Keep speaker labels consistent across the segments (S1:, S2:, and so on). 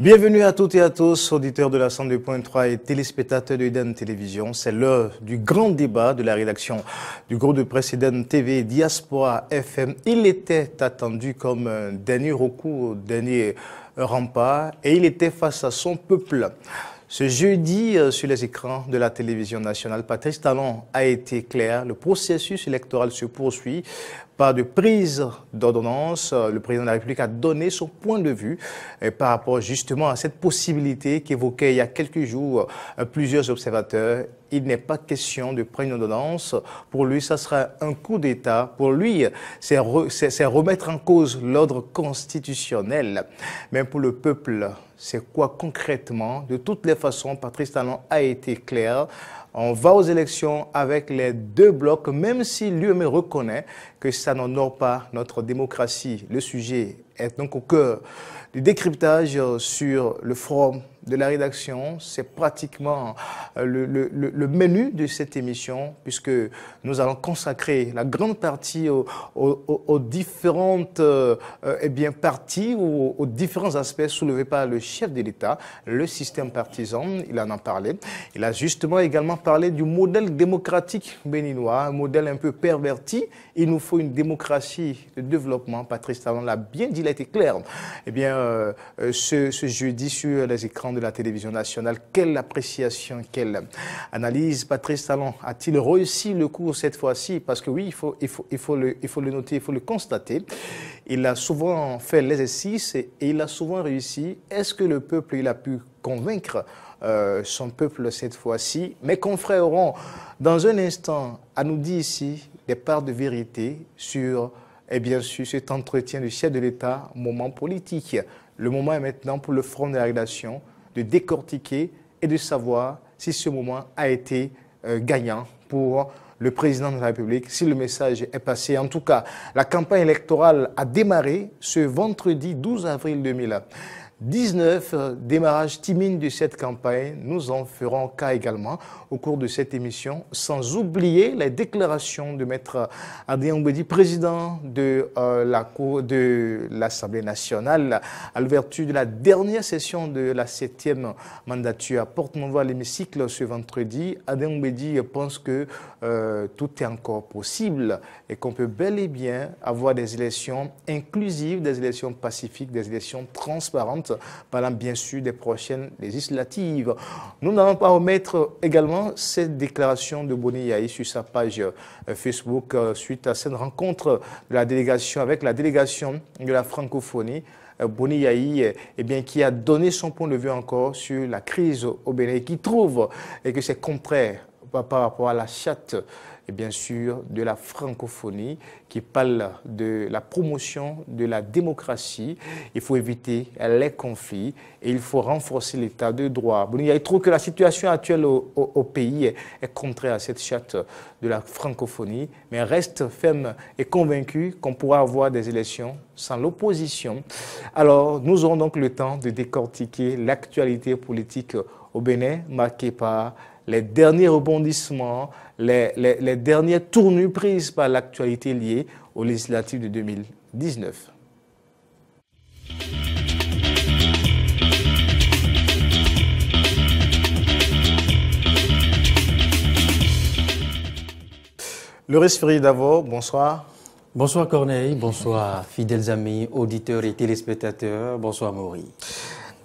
S1: Bienvenue à toutes et à tous, auditeurs de la 102.3 et téléspectateurs de Eden Télévision. C'est l'heure du grand débat de la rédaction du groupe de presse Eden TV Diaspora FM. Il était attendu comme un dernier recours, dernier rempart, et il était face à son peuple. Ce jeudi, sur les écrans de la télévision nationale, Patrice Talon a été clair. Le processus électoral se poursuit par de prise d'ordonnance. Le président de la République a donné son point de vue par rapport justement à cette possibilité qu'évoquaient il y a quelques jours plusieurs observateurs. Il n'est pas question de prendre une ordonnance. Pour lui, ça sera un coup d'État. Pour lui, c'est remettre en cause l'ordre constitutionnel. Mais pour le peuple, c'est quoi concrètement? De toutes les façons, Patrice Talon a été clair. On va aux élections avec les deux blocs, même si lui-même reconnaît que ça n'honore pas notre démocratie. Le sujet est donc au cœur du décryptage sur le forum de la rédaction. C'est pratiquement le menu de cette émission, puisque nous allons consacrer la grande partie aux différentes parties, aux différents aspects soulevés par le chef de l'État, le système partisan. Il en a parlé. Il a justement également parlé du modèle démocratique béninois, un modèle un peu perverti. Il nous faut une démocratie de développement. Patrice Talon l'a bien dit, il a été clair. Eh bien, ce jeudi sur les écrans de la télévision nationale, quelle appréciation, quelle analyse Patrice Talon a-t-il réussi le coup cette fois-ci? Parce que oui, il faut le noter, il faut le constater. Il a souvent fait l'exercice et il a souvent réussi. Est-ce que le peuple, il a pu convaincre son peuple cette fois-ci? Mes confrères auront dans un instant à nous dire ici des parts de vérité sur, bien sûr, cet entretien du chef de l'État, moment politique. Le moment est maintenant pour le front de la rédaction de décortiquer et de savoir si ce moment a été gagnant pour le président de la République, si le message est passé. En tout cas, la campagne électorale a démarré ce vendredi 12 avril 2019, démarrage timide de cette campagne. Nous en ferons cas également au cours de cette émission, sans oublier les déclarations de Maître Adrien Oumbédi, président de l'Assemblée nationale, à l'ouverture de la dernière session de la 7e mandature. Porte-mon-voix à l'hémicycle ce vendredi. Adrien Oumbédi pense que tout est encore possible et qu'on peut bel et bien avoir des élections inclusives, des élections pacifiques, des élections transparentes, parlant bien sûr des prochaines législatives. Nous n'allons pas omettre également cette déclaration de Boni Yahi sur sa page Facebook suite à cette rencontre de la délégation avec la délégation de la francophonie. Boni Yahi, qui a donné son point de vue encore sur la crise au Bénin, qui trouve que c'est contraire par rapport à la charte et bien sûr de la francophonie, qui parle de la promotion de la démocratie. Il faut éviter les conflits et il faut renforcer l'état de droit. Bon, il trouve que la situation actuelle au pays est contraire à cette charte de la francophonie, mais reste ferme et convaincu qu'on pourra avoir des élections sans l'opposition. Alors, nous aurons donc le temps de décortiquer l'actualité politique au Bénin, marquée par les derniers rebondissements, les dernières tournures prises par l'actualité liée aux législatives de 2019. Le Resfri d'abord, bonsoir.
S2: Bonsoir Corneille, bonsoir fidèles amis, auditeurs et téléspectateurs, bonsoir Maury.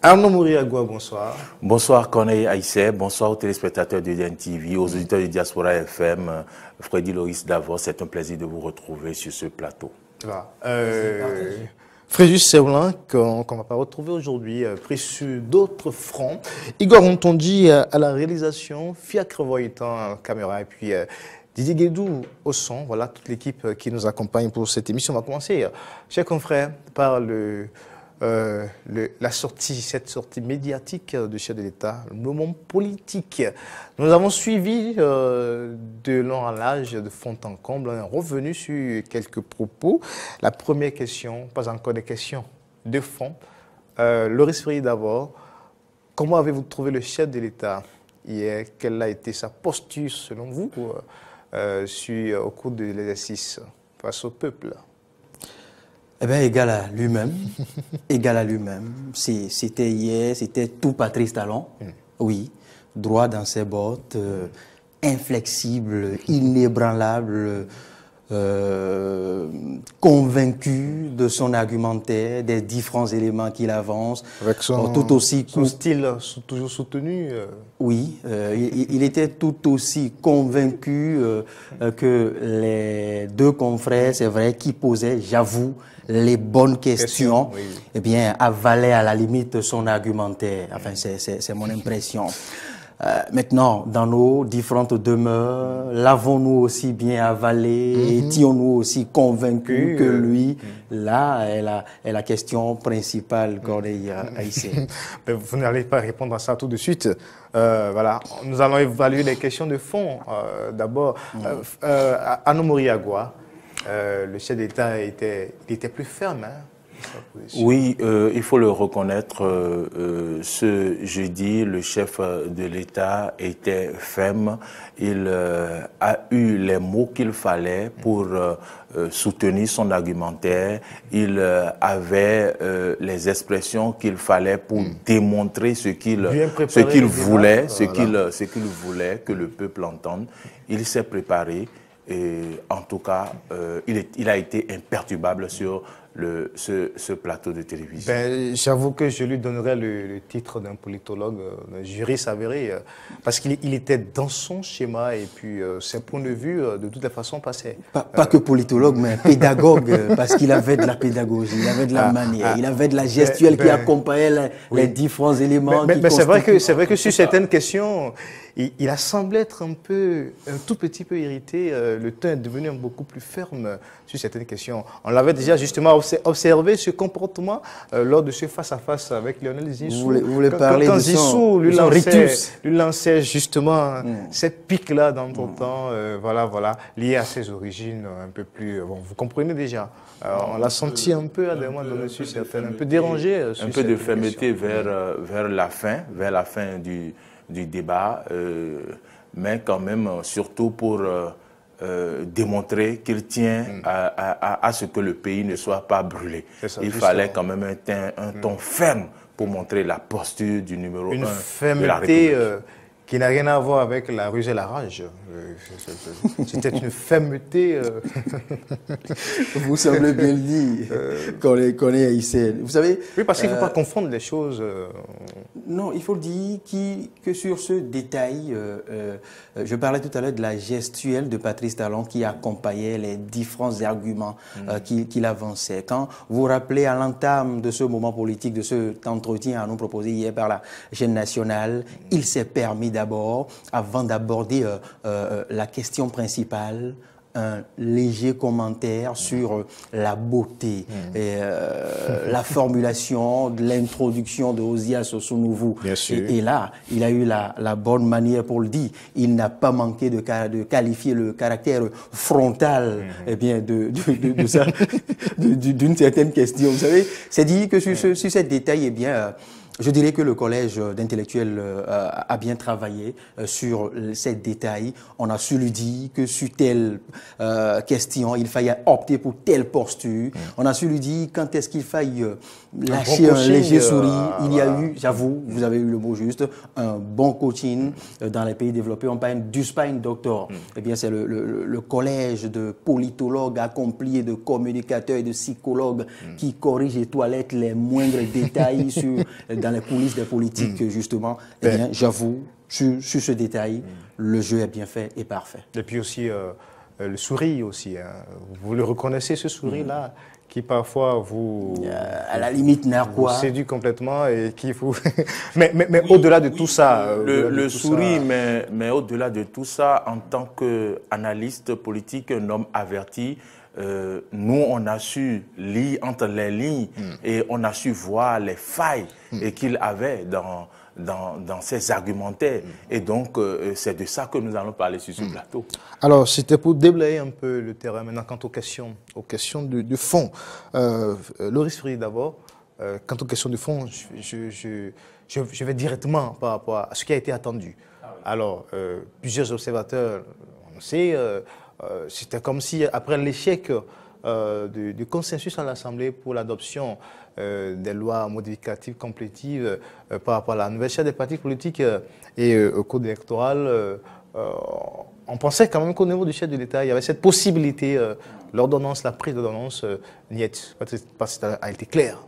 S1: Arnaud Mouriagua, bonsoir.
S3: Bonsoir Corneille Aïssé, bonsoir aux téléspectateurs de Eden TV, aux auditeurs de Diaspora FM. Freddy Loris d'abord, c'est un plaisir de vous retrouver sur ce plateau.
S1: Fréjus Seblan, qu'on ne va pas retrouver aujourd'hui, pris sur d'autres fronts. Igor Ontondi à la réalisation, Fiacre Voitan caméra et puis Didier Guédou au son. Voilà toute l'équipe qui nous accompagne pour cette émission. On va commencer, chers confrères, par cette sortie médiatique du chef de l'État, le moment politique. Nous avons suivi de long en large, de fond en comble, on est revenu sur quelques propos. La première question, pas encore des questions de fond. Loris Ferry d'abord, comment avez-vous trouvé le chef de l'État hier? Quelle a été sa posture selon vous au cours de l'exercice face au peuple?
S2: Eh bien, égal à lui-même. Égal à lui-même. C'était hier, c'était tout Patrice Talon. Oui, droit dans ses bottes, inflexible, inébranlable, convaincu de son argumentaire, des différents éléments qu'il avance.
S1: Avec son,
S2: tout aussi
S1: son style toujours soutenu.
S2: Oui, il était tout aussi convaincu que les deux confrères, c'est vrai, qui posaient, j'avoue, les bonnes questions,
S1: oui.
S2: eh bien, avalaient à la limite son argumentaire. Enfin, c'est mon impression. Maintenant, dans nos différentes demeures, l'avons-nous aussi bien avalé, étions-nous aussi convaincus que lui? Là est la question principale qu'on a ici.
S1: Vous n'allez pas répondre à ça tout de suite. Voilà, nous allons évaluer les questions de fond. D'abord, Anomori Agua, le chef d'État était plus ferme. Hein?
S3: Oui, il faut le reconnaître. Ce jeudi, le chef de l'État était ferme. Il a eu les mots qu'il fallait pour soutenir son argumentaire. Il avait les expressions qu'il fallait pour démontrer ce qu'il voulait, ce qu'il voulait que le peuple entende. Il s'est préparé et en tout cas, il a été imperturbable sur ce plateau de télévision.
S1: J'avoue que je lui donnerais le titre d'un politologue, d'un juriste avéré, parce qu'il était dans son schéma et puis ses points de vue, de toutes les façons, passaient.
S2: Pas que politologue, mais pédagogue, parce qu'il avait de la pédagogie, il avait de la manière, il avait de la gestuelle qui accompagnait les différents éléments.
S1: Mais c'est vrai que sur certaines questions, il a semblé être un tout petit peu irrité. Le ton est devenu beaucoup plus ferme sur certaines questions. On l'avait déjà justement observé ce comportement lors de ce face-à-face avec Lionel Zinsou.
S2: Vous voulez parler
S1: quand
S2: de
S1: Zinsou lui lançait justement cette pique-là dans ton temps, voilà, liée à ses origines un peu plus... Bon, vous comprenez déjà. On l'a senti un peu à des moments donnés sur certaines, un peu dérangé.
S3: Un peu de fermeté vers la fin du débat, mais quand même surtout pour démontrer qu'il tient à ce que le pays ne soit pas brûlé. Il fallait quand même un ton ferme pour montrer la posture du numéro 1 de la République.
S1: Qui n'a rien à voir avec la ruse et la rage. C'était une fermeté.
S2: Vous semblez bien le dire, qu'on est haïtien. Vous savez...
S1: Oui, parce qu'il ne faut pas confondre les choses.
S2: Non, il faut dire que sur ce détail, je parlais tout à l'heure de la gestuelle de Patrice Talon qui accompagnait les différents arguments qu'il avançait. Quand vous vous rappelez à l'entame de ce moment politique, de cet entretien à nous proposer hier par la chaîne nationale, il s'est permis d'abord, avant d'aborder la question principale, un léger commentaire sur la beauté, et, la formulation de l'introduction de Osias Sounouvou.
S1: Bien sûr.
S2: Et là, il a eu la bonne manière pour le dire. Il n'a pas manqué de qualifier le caractère frontal eh bien, d'une certaine question. Vous savez, c'est dit que sur ce détail, eh bien, je dirais que le collège d'intellectuels a bien travaillé sur ces détails. On a su lui dire que sur telle question, il fallait opter pour telle posture. On a su lui dire quand est-ce qu'il faille lâcher un léger sourire. Il y a eu, j'avoue, vous avez eu le mot juste, un bon coaching dans les pays développés. On parle du spine doctor. Eh bien, c'est le collège de politologues accomplis, de communicateurs et de psychologues qui corrigent et toilettent les moindres détails dans les coulisses des politiques, justement. Eh bien, j'avoue, sur ce détail, le jeu est bien fait et parfait.
S1: Et puis aussi, le sourire aussi. Hein. Vous le reconnaissez, ce sourire-là, qui parfois vous...
S2: à la limite, narquois.
S1: Vous séduit complètement et qui vous... mais au-delà de tout ça...
S3: Le sourire, mais au-delà de tout ça, en tant qu'analyste politique, un homme averti, nous, on a su lire entre les lignes et on a su voir les failles qu'il avait dans ses argumentaires. Et donc, c'est de ça que nous allons parler sur ce plateau.
S1: Alors, c'était pour déblayer un peu le terrain maintenant quant aux questions de fond. Loris Free, d'abord, quant aux questions de fond, je vais directement par rapport à ce qui a été attendu. Alors, plusieurs observateurs, on sait... c'était comme si, après l'échec de consensus à l'Assemblée pour l'adoption des lois modificatives complétives par rapport à la nouvelle charte des partis politiques et au code électoral. On pensait quand même qu'au niveau du chef de l'État, il y avait cette possibilité, l'ordonnance, la prise d'ordonnance, niet, parce que ça a été clair.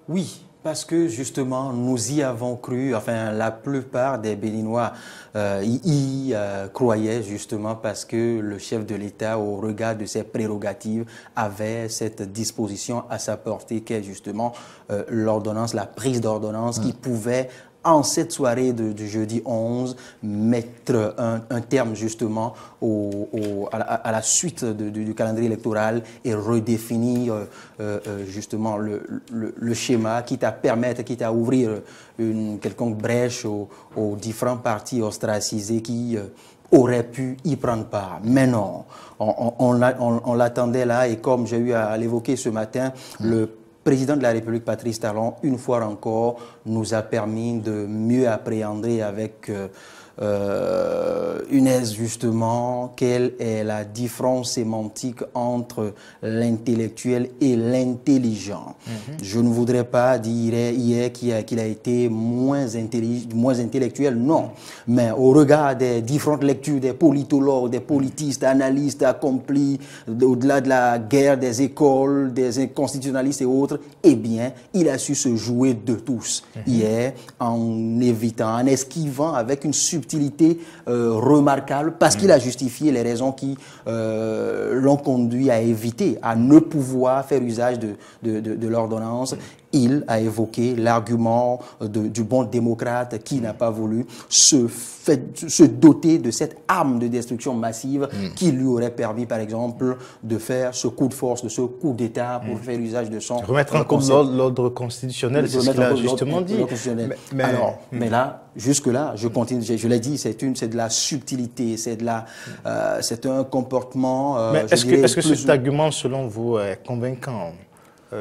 S2: Oui, parce que justement, nous y avons cru, enfin la plupart des Béninois y croyaient justement parce que le chef de l'État, au regard de ses prérogatives, avait cette disposition à sa portée qu'est justement l'ordonnance, la prise d'ordonnance qui pouvait en cette soirée du jeudi 11, mettre un terme justement à la suite du calendrier électoral et redéfinir justement le schéma, quitte à ouvrir une quelconque brèche aux différents partis ostracisés qui auraient pu y prendre part. Mais non, on l'attendait là et comme j'ai eu à l'évoquer ce matin, le président de la République, Patrice Talon, une fois encore, nous a permis de mieux appréhender avec une aise justement quelle est la différence sémantique entre l'intellectuel et l'intelligent. Je ne voudrais pas dire hier qu'il a été moins intellectuel, non. Mais au regard des différentes lectures des politologues, des politistes, analystes accomplis, au-delà de la guerre des écoles, des constitutionnalistes et autres, eh bien, il a su se jouer de tous hier en évitant, en esquivant avec une subtilité remarquable parce qu'il a justifié les raisons qui l'ont conduit à éviter, à ne pouvoir faire usage de l'ordonnance. Il a évoqué l'argument du bon démocrate qui n'a pas voulu se doter de cette arme de destruction massive qui lui aurait permis, par exemple, de faire ce coup de force, de ce coup d'État pour faire usage de son...
S1: Remettre en cause l'ordre constitutionnel, c'est ce qu'il a justement dit.
S2: Mais là, jusque-là, je continue, je l'ai dit, c'est de la subtilité, c'est un comportement...
S1: Mais est-ce que cet argument, selon vous, est convaincant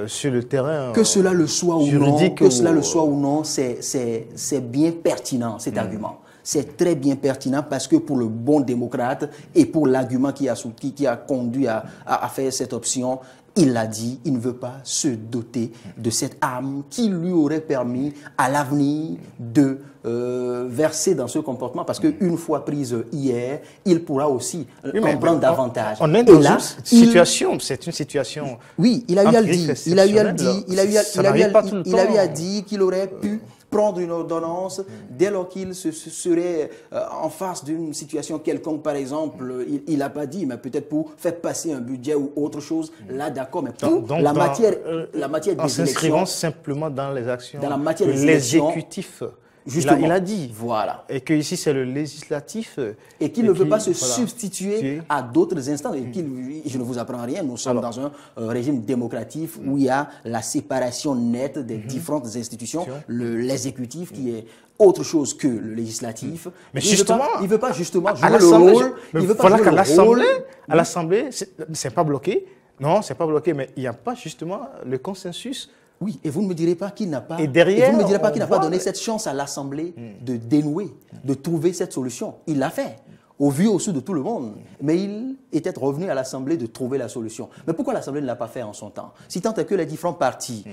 S1: sur le terrain
S2: que cela le soit ou non,
S1: que
S2: cela le soit ou non, c'est bien pertinent cet argument. C'est très bien pertinent parce que pour le bon démocrate et pour l'argument qui a conduit à faire cette option, il l'a dit, il ne veut pas se doter de cette arme qui lui aurait permis à l'avenir de verser dans ce comportement parce qu'une fois prise hier, il pourra aussi en prendre davantage.
S1: On est dans une situation, c'est une situation.
S2: Oui, il a eu à le dire. Il a eu à dire qu'il aurait pu prendre une ordonnance dès lors qu'il serait en face d'une situation quelconque, par exemple, il n'a pas dit, mais peut-être pour faire passer un budget ou autre chose, là d'accord, mais pour la matière des élections...
S1: En s'inscrivant simplement dans les actions
S2: dans la matière
S1: de l'exécutif.
S2: Justement,
S1: il a dit.
S2: Voilà.
S1: Et que ici c'est le législatif.
S2: Et qu'il ne veut pas se substituer à d'autres instances. Et je ne vous apprends rien, nous sommes dans un régime démocratique où il y a la séparation nette des différentes institutions, l'exécutif qui est autre chose que le législatif.
S1: Mais justement,
S2: il ne veut pas justement jouer le rôle.
S1: Voilà qu'à l'Assemblée, c'est pas bloqué. Non, c'est pas bloqué, mais il n'y a pas justement le consensus.
S2: Oui, et vous ne me direz pas qu'il n'a pas, donné cette chance à l'Assemblée de dénouer, de trouver cette solution. Il l'a fait, au vu au su de tout le monde. Mais il était revenu à l'Assemblée de trouver la solution. Mais pourquoi l'Assemblée ne l'a pas fait en son temps? Si tant est que les différents partis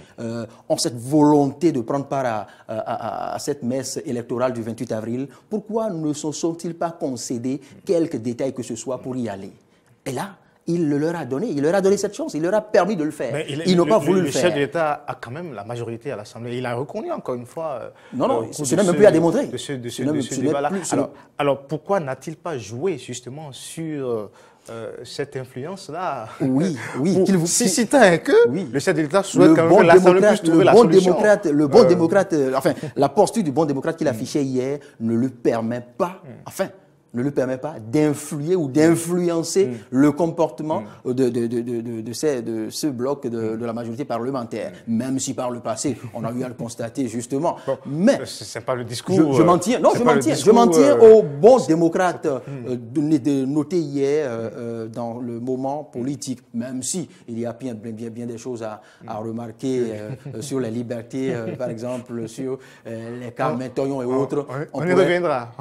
S2: ont cette volonté de prendre part à cette messe électorale du 28 avril, pourquoi ne se sont-ils pas concédés quelques détails que ce soit pour y aller? Et là, il le leur a donné. Il leur a donné cette chance. Il leur a permis de le faire. Ils n'ont pas voulu le faire.
S1: Le chef de l'État a quand même la majorité à l'Assemblée. Il a reconnu encore une fois.
S2: Non, ce n'est même plus à démontrer.
S1: De ce débat-là. Alors, pourquoi n'a-t-il pas joué justement sur cette influence-là?
S2: Oui.
S1: Si tant est que le chef de l'État souhaite quand même que l'Assemblée puisse trouver la solution.
S2: Le bon démocrate, enfin, la posture du bon démocrate qu'il affichait hier ne lui permet pas, ne lui permet pas d'influer ou d'influencer le comportement de ce bloc de la majorité parlementaire. Même si par le passé, on a eu à le constater justement.
S1: Bon,
S2: mais
S1: c'est pas le discours.
S2: Je m'en tiens. Non, je m'en tiens au bon démocrate noté hier dans le moment politique. Même si il y a bien des choses à remarquer sur la liberté, par exemple, sur les cas Mintoyon et autres.
S1: On y reviendra.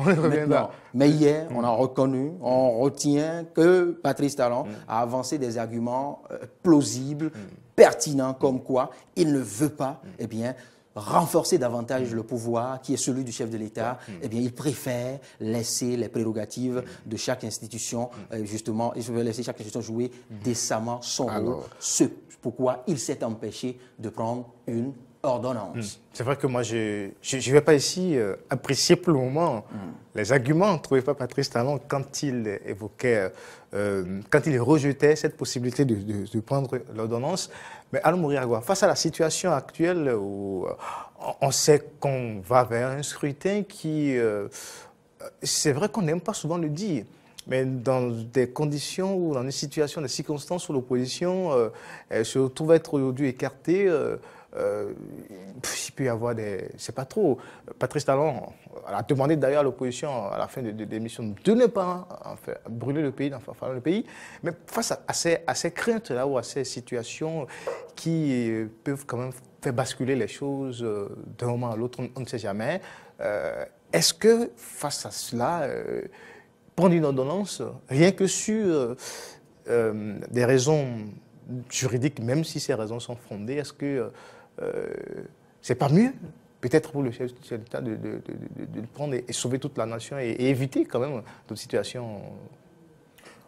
S2: Mais hier, bien, on a reconnu, on retient que Patrice Talon a avancé des arguments plausibles, pertinents, comme quoi il ne veut pas, eh bien, renforcer davantage le pouvoir qui est celui du chef de l'État. Eh bien, il préfère laisser les prérogatives de chaque institution, justement, il veut laisser chaque institution jouer décemment son rôle. Ce pourquoi il s'est empêché de prendre une ordonnance.
S1: C'est vrai que moi, je ne vais pas ici apprécier pour le moment les arguments trouvés par Patrice Talon quand il évoquait, quand il rejetait cette possibilité de prendre l'ordonnance. Mais Al-Mouriagoua, face à la situation actuelle où on sait qu'on va vers un scrutin qui, c'est vrai qu'on n'aime pas souvent le dire, mais dans des conditions ou dans une situation, des circonstances où l'opposition se retrouve être aujourd'hui écartée, il peut y avoir des... C'est pas trop. Patrice Talon a demandé d'ailleurs à l'opposition à la fin de l'émission de ne pas brûler le pays, d'enflammer le pays. Mais face à ces craintes-là ou à ces situations qui peuvent quand même faire basculer les choses d'un moment à l'autre, on ne sait jamais. Est-ce que face à cela, prendre une ordonnance, rien que sur des raisons juridiques, même si ces raisons sont fondées, est-ce que c'est pas mieux, peut-être pour le chef de l'État, de le prendre et sauver toute la nation et éviter quand même d'autres situations?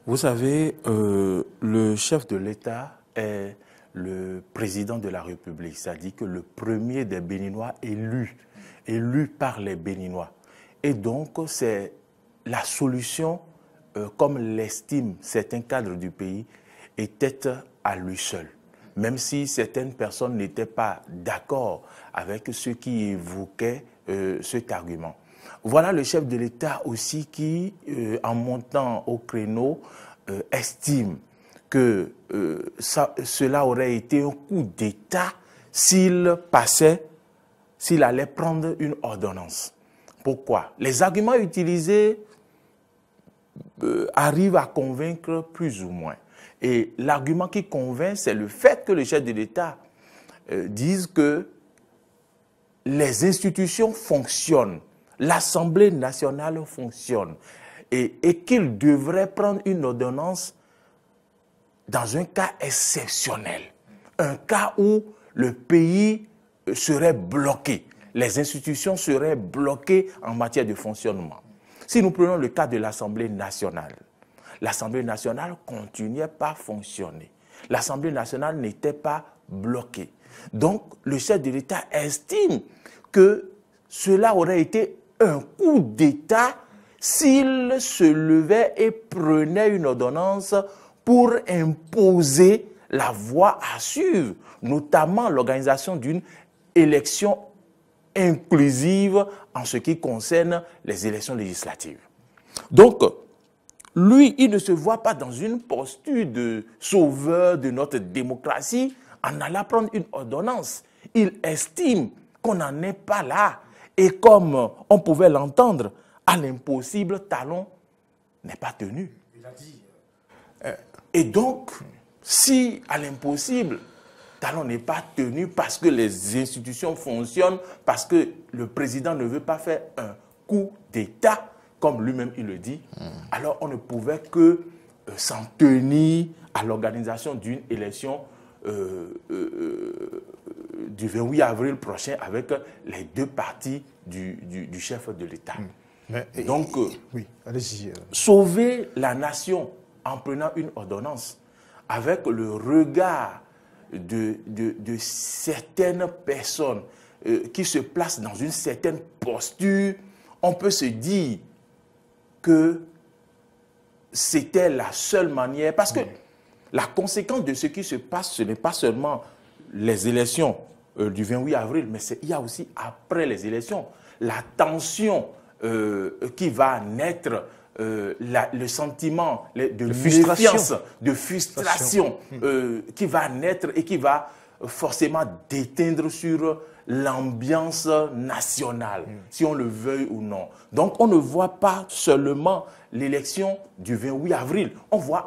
S3: Vous savez, le chef de l'État est le président de la République, c'est-à-dire que le premier des Béninois élu par les Béninois. Et donc, c'est la solution, comme l'estiment certains cadres du pays, était à lui seul. Même si certaines personnes n'étaient pas d'accord avec ceux qui évoquaient cet argument. Voilà le chef de l'État aussi qui, en montant au créneau, estime que cela aurait été un coup d'État s'il allait prendre une ordonnance. Pourquoi? Les arguments utilisés arrivent à convaincre plus ou moins. Et l'argument qui convainc, c'est le fait que le chef de l'État dise que les institutions fonctionnent, l'Assemblée nationale fonctionne, et qu'il devrait prendre une ordonnance dans un cas exceptionnel, un cas où le pays serait bloqué, les institutions seraient bloquées en matière de fonctionnement. Si nous prenons le cas de l'Assemblée nationale, l'Assemblée nationale continuait pas à fonctionner. L'Assemblée nationale n'était pas bloquée. Donc, le chef de l'État estime que cela aurait été un coup d'État s'il se levait et prenait une ordonnance pour imposer la voie à suivre, notamment l'organisation d'une élection inclusive en ce qui concerne les élections législatives. Donc, lui, il ne se voit pas dans une posture de sauveur de notre démocratie en allant prendre une ordonnance. Il estime qu'on n'en est pas là. Et comme on pouvait l'entendre, à l'impossible, Talon n'est pas tenu. Il a dit. Et donc, si à l'impossible, Talon n'est pas tenu parce que les institutions fonctionnent, parce que le président ne veut pas faire un coup d'État, comme lui-même il le dit, alors on ne pouvait que s'en tenir à l'organisation d'une élection du 28 avril prochain avec les deux partis du chef de l'État. Donc,
S1: oui,
S3: sauver la nation en prenant une ordonnance avec le regard de certaines personnes qui se placent dans une certaine posture, on peut se dire que c'était la seule manière, parce que la conséquence de ce qui se passe, ce n'est pas seulement les élections du 28 avril, mais il y a aussi après les élections, la tension qui va naître, le sentiment de méfiance, de frustration qui va naître et qui va forcément déteindre sur l'ambiance nationale, si on le veuille ou non. Donc on ne voit pas seulement l'élection du 28 avril, on voit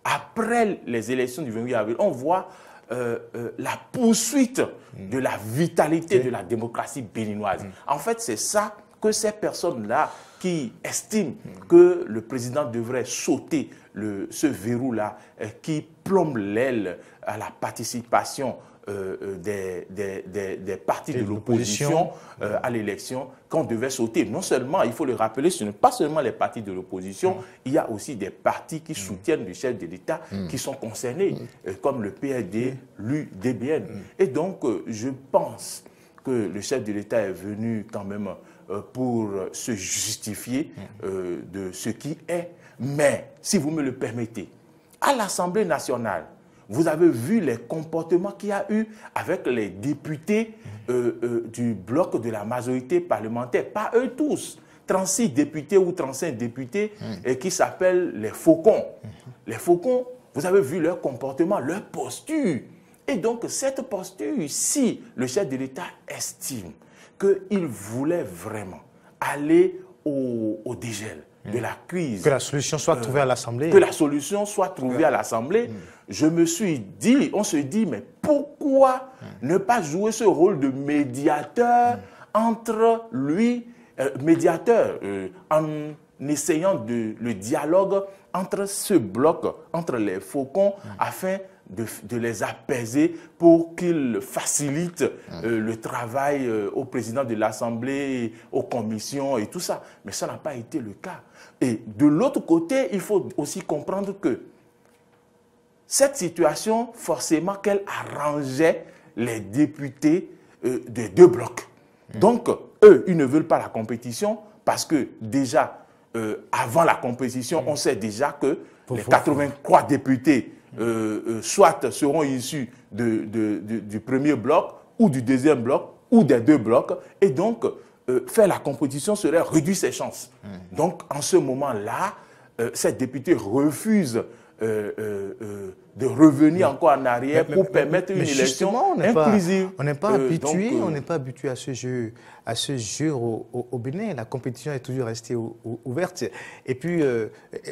S3: après les élections du 28 avril, on voit la poursuite de la vitalité de la démocratie béninoise. En fait, c'est ça que ces personnes-là qui estiment que le président devrait sauter ce verrou-là qui plombe l'aile à la participation des partis de l'opposition à l'élection, qu'on devait sauter. Non seulement, il faut le rappeler, ce n'est pas seulement les partis de l'opposition, il y a aussi des partis qui soutiennent le chef de l'État qui sont concernés, comme le PRD, l'UDBN. Et donc, je pense que le chef de l'État est venu quand même pour se justifier de ce qui est. Mais, si vous me le permettez, à l'Assemblée nationale, vous avez vu les comportements qu'il y a eu avec les députés du bloc de la majorité parlementaire. Pas eux tous. 36 députés ou 35 députés qui s'appellent les faucons. Les faucons, vous avez vu leur comportement, leur posture. Et donc, cette posture, si le chef de l'État estime qu'il voulait vraiment aller au dégel de la crise.
S1: Que la solution soit trouvée à l'Assemblée.
S3: Que la solution soit trouvée à l'Assemblée. Je me suis dit, on se dit, mais pourquoi ne pas jouer ce rôle de médiateur entre lui, en essayant le dialogue entre ce bloc, entre les faucons, afin de les apaiser pour qu'ils facilitent le travail au président de l'Assemblée, aux commissions et tout ça. Mais ça n'a pas été le cas. Et de l'autre côté, il faut aussi comprendre que cette situation, forcément, qu'elle arrangeait les députés des deux blocs. Donc, eux, ils ne veulent pas la compétition parce que déjà, avant la compétition, on sait déjà que les 83 députés soit seront issus du premier bloc ou du deuxième bloc ou des deux blocs. Et donc, faire la compétition serait réduire ses chances. Donc, en ce moment-là, cette députée refuse de revenir encore en arrière pour permettre une élection inclusive.
S1: On n'est pas habitué à ce jeu au Bénin. La compétition est toujours restée ouverte. Et puis,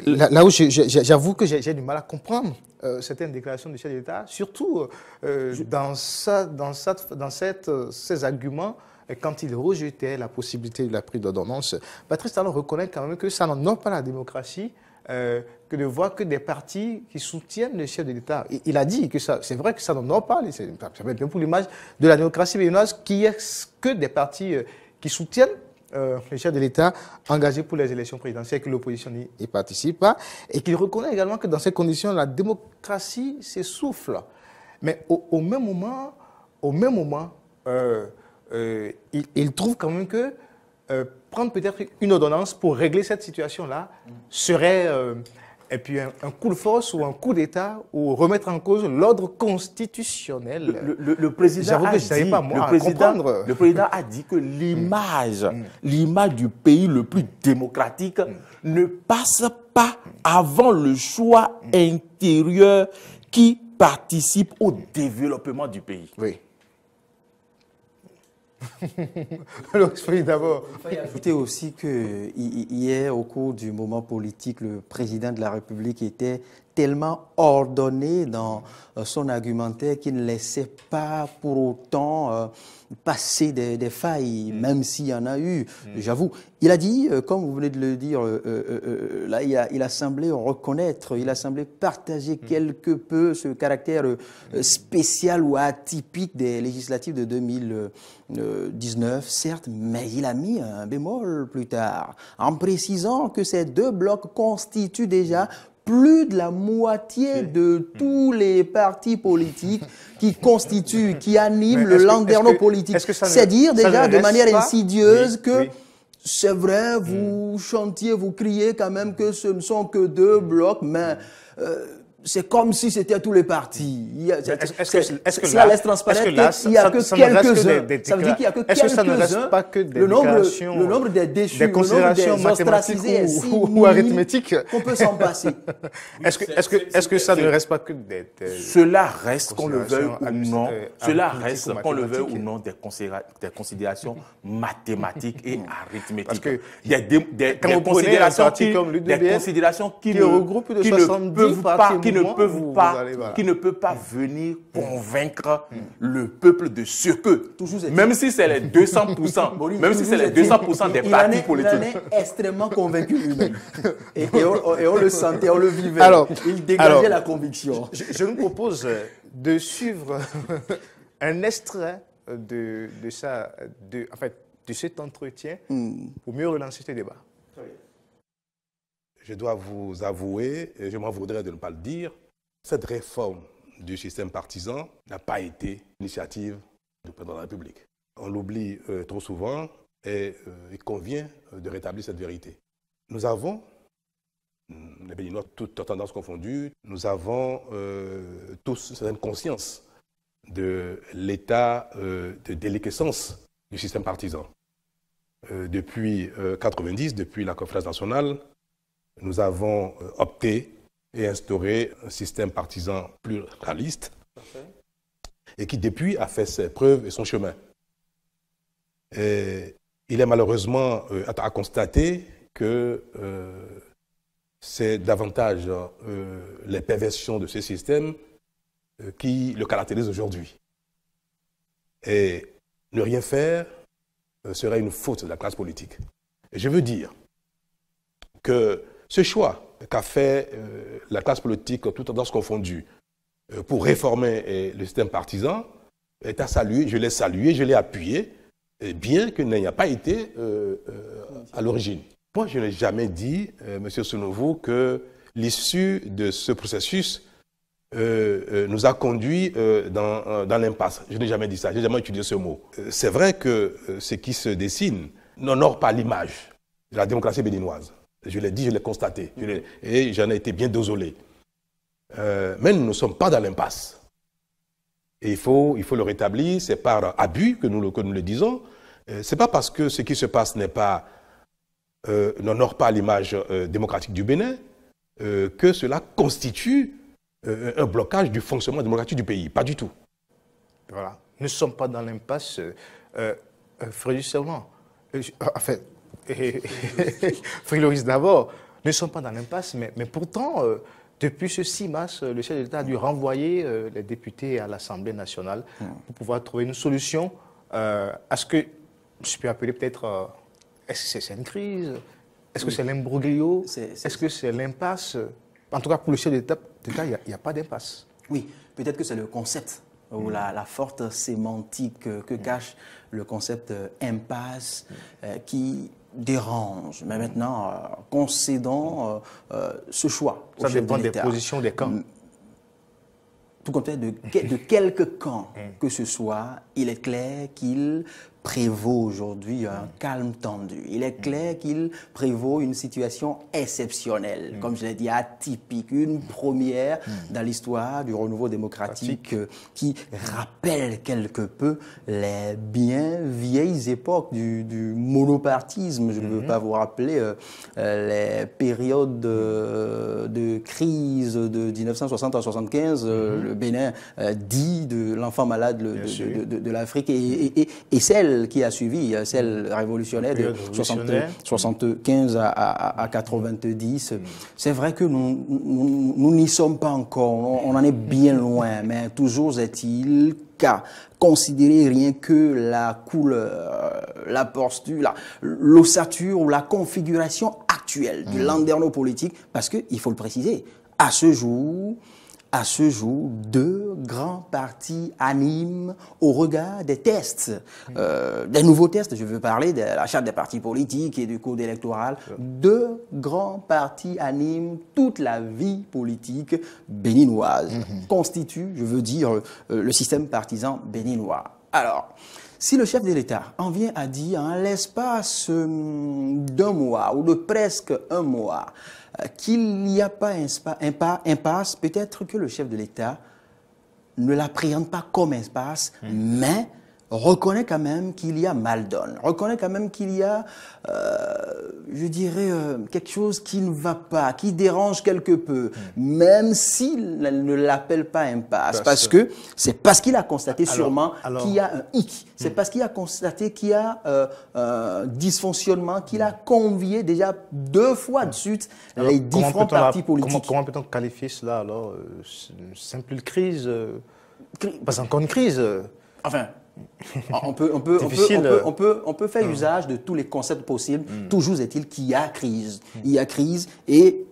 S1: là où j'avoue que j'ai du mal à comprendre certaines déclarations du chef de l'État, surtout dans ces arguments, quand il rejetait la possibilité de la prise d'ordonnance. Patrice Talon reconnaît quand même que ça n'honore pas la démocratie que de voir que des partis qui soutiennent le chef de l'État. Il a dit que c'est vrai que ça n'honore pas, ça va bien pour l'image de la démocratie béninoise, qui est que des partis qui soutiennent le chef de l'État engagé pour les élections présidentielles, que l'opposition n'y participe pas, et qu'il reconnaît également que dans ces conditions, la démocratie s'essouffle. Mais au même moment, il trouve quand même que prendre peut-être une ordonnance pour régler cette situation-là serait et puis un coup de force ou un coup d'État ou remettre en cause l'ordre constitutionnel.
S3: Le président a dit que l'image du pays le plus démocratique ne passe pas avant le choix intérieur qui participe au développement du pays.
S2: Oui.
S1: Alors, d'abord.
S2: Il faut ajouter aussi que hier, au cours du moment politique, le président de la République était tellement ordonné dans son argumentaire qu'il ne laissait pas pour autant passer des failles, même s'il y en a eu, j'avoue. Il a dit, comme vous venez de le dire, là, il a semblé reconnaître, il a semblé partager quelque peu ce caractère spécial ou atypique des législatives de 2019, certes, mais il a mis un bémol plus tard, en précisant que ces deux blocs constituent déjà plus de la moitié de tous les partis politiques qui constituent, qui animent le landerneau politique. C'est dire déjà de manière insidieuse que c'est vrai, vous chantiez, vous criez quand même que ce ne sont que deux blocs, mais c'est comme si c'était tous les partis. Cela laisse transparaître qu'il n'y a que quelques-uns. Ça veut dire qu'il n'y a que quelques-uns. Le nombre des déchus, le nombre des ostracisés est si
S1: ou arithmétique
S2: qu'on peut s'en passer.
S1: Est-ce que ça ne reste pas que des
S3: Cela reste, qu'on le veuille ou non, cela reste, qu'on le veuille ou non, des considérations mathématiques et arithmétiques. Parce que des considérations qui ne qui ne peut pas venir convaincre le peuple de ce que, même si c'est les 200%, même si c'est les 200% des partis politiques.
S2: Il en est extrêmement convaincu lui-même. Et on le sentait, on le vivait. Alors, il dégageait la conviction.
S1: Je nous propose de suivre un extrait de cet entretien pour mieux relancer ce débat.
S4: Je dois vous avouer, et je m'en voudrais de ne pas le dire, cette réforme du système partisan n'a pas été l'initiative du président de la République. On l'oublie trop souvent et il convient de rétablir cette vérité. Nous avons, les Béninois, toutes tendances confondues, nous avons tous une certaine conscience de l'état de déliquescence du système partisan. Depuis 1990, depuis la conférence nationale, nous avons opté et instauré un système partisan pluraliste et qui, depuis, a fait ses preuves et son chemin. Et il est malheureusement à constater que c'est davantage les perversions de ce système qui le caractérisent aujourd'hui. Et ne rien faire serait une faute de la classe politique. Et je veux dire que ce choix qu'a fait la classe politique, toutes tendances confondues, pour réformer le système partisan, est à saluer. Je l'ai salué, je l'ai appuyé, bien qu'il n'ait pas été à l'origine. Moi, je n'ai jamais dit, M. Sounouvou, que l'issue de ce processus nous a conduits dans l'impasse. Je n'ai jamais dit ça, je n'ai jamais utilisé ce mot. C'est vrai que ce qui se dessine n'honore pas l'image de la démocratie béninoise. Je l'ai dit, je l'ai constaté, et j'en ai été bien désolé. Mais nous ne sommes pas dans l'impasse. Et il faut le rétablir, c'est par abus que nous le disons. Ce n'est pas parce que ce qui se passe n'honore pas l'image démocratique du Bénin que cela constitue un blocage du fonctionnement démocratique du pays. Pas du tout.
S1: Voilà. Nous ne sommes pas dans l'impasse. Frédéric Serment, enfin, Frédéric d'abord, nous ne sommes pas dans l'impasse, mais pourtant, depuis ce 6 mars, le chef de l'État a dû renvoyer les députés à l'Assemblée nationale pour pouvoir trouver une solution à ce que je peux appeler peut-être, est-ce que c'est une crise? Est-ce que c'est l'imbroglio? Est-ce que c'est l'impasse? En tout cas, pour le chef de l'État, il n'y a pas d'impasse.
S2: Oui, peut-être que c'est le concept ou la forte sémantique que cache le concept impasse qui dérange. Mais maintenant, concédons ce choix.
S1: Ça dépend des positions des camps.
S2: Tout compte fait de quelque camp que ce soit, il est clair qu'il prévaut aujourd'hui un calme tendu. Il est clair qu'il prévaut une situation exceptionnelle, comme je l'ai dit, atypique, une première dans l'histoire du renouveau démocratique qui rappelle quelque peu les bien vieilles époques du monopartisme. Je ne veux pas vous rappeler les périodes de crise de 1960 à 1975, le Bénin dit de l'enfant malade de l'Afrique et celle qui a suivi, celle révolutionnaire de 75 à 90. C'est vrai que nous n'y sommes pas encore, on en est bien loin, mais toujours est-il qu'à considérer rien que la couleur, la posture, l'ossature ou la configuration actuelle du landerneau politique, parce qu'il faut le préciser, à ce jour, deux grands partis animent au regard des tests, des nouveaux tests. Je veux parler de la charte des partis politiques et du code électoral. Deux grands partis animent toute la vie politique béninoise, constituent, je veux dire, le système partisan béninois. Alors, si le chef de l'État en vient à dire en l'espace d'un mois ou de presque un mois qu'il n'y a pas impasse, peut-être que le chef de l'État ne l'appréhende pas comme impasse, mais reconnaît quand même qu'il y a mal donne, reconnaît quand même qu'il y a, je dirais, quelque chose qui ne va pas, qui dérange quelque peu, même s'il ne l'appelle pas impasse, parce que c'est parce qu'il a constaté sûrement qu'il y a un hic, c'est parce qu'il a constaté qu'il y a un dysfonctionnement, qu'il a convié déjà 2 fois de suite les différents partis politiques.
S1: Comment peut-on qualifier cela alors? C'est une crise, pas encore une crise.
S2: Enfin, on peut faire usage de tous les concepts possibles. Toujours est-il qu'il y a crise. Il y a crise et,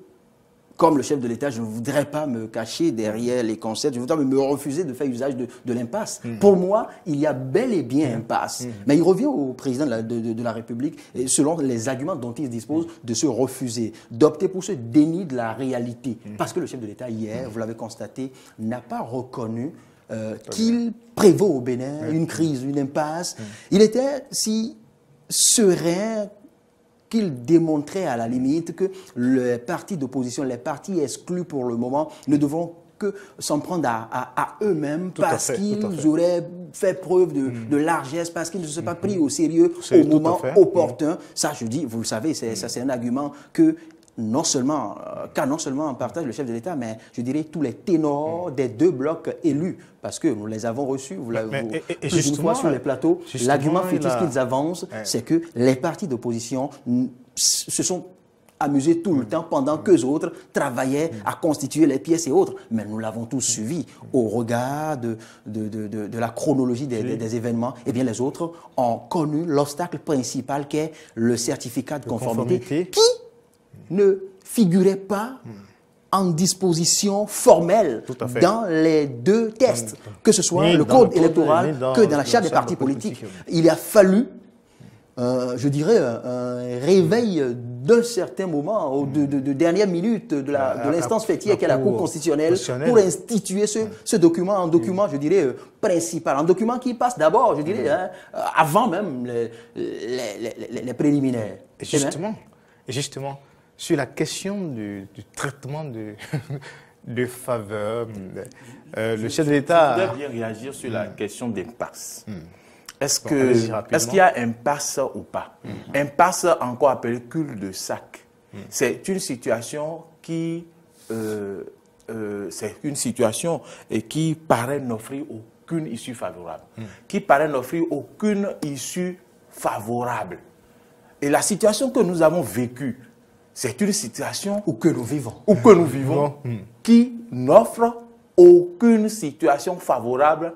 S2: comme le chef de l'État, je ne voudrais pas me cacher derrière les concepts, je voudrais me refuser de faire usage de l'impasse. Pour moi, il y a bel et bien impasse. Mais il revient au président de la République, et selon les arguments dont il dispose, de se refuser, d'opter pour ce déni de la réalité. Parce que le chef de l'État, hier, vous l'avez constaté, n'a pas reconnu qu'il prévaut au Bénin une crise, une impasse. Il était si serein qu'il démontrait à la limite que les partis d'opposition, les partis exclus pour le moment, ne devront que s'en prendre à eux-mêmes parce qu'ils auraient fait preuve de largesse, parce qu'ils ne se sont pas pris au sérieux au moment opportun. Ça, je dis, vous le savez, c'est un argument que non seulement en partage le chef de l'État, mais je dirais tous les ténors des 2 blocs élus, parce que nous les avons reçus, vous l'avez plus d'une fois sur les plateaux. L'argument fétiche qu'ils avancent, c'est que les partis d'opposition se sont amusés tout le temps pendant qu'eux autres travaillaient à constituer les pièces et autres. Mais nous l'avons tous suivi au regard de la chronologie des événements. Eh bien, les autres ont connu l'obstacle principal qu'est le certificat de conformité qui ne figurait pas en disposition formelle dans les 2 textes, que ce soit le code électoral que dans la charte des partis politiques. Il a fallu, je dirais, un réveil d'un certain moment, de dernière minute de l'instance fêtière qu'est la Cour constitutionnelle pour instituer ce document, un document, je dirais, principal, un document qui passe d'abord, je dirais, avant même les préliminaires.
S1: Et justement, sur la question du traitement de faveur, le chef de l'État...
S3: Je voudrais bien réagir sur la question d'impasse. Est-ce qu'il y a impasse ou pas? Impasse, encore appelé cul-de-sac. C'est une situation qui paraît n'offrir aucune issue favorable. Qui paraît n'offrir aucune issue favorable. Et la situation que nous avons vécue, c'est une situation
S2: que nous vivons,
S3: qui n'offre aucune situation favorable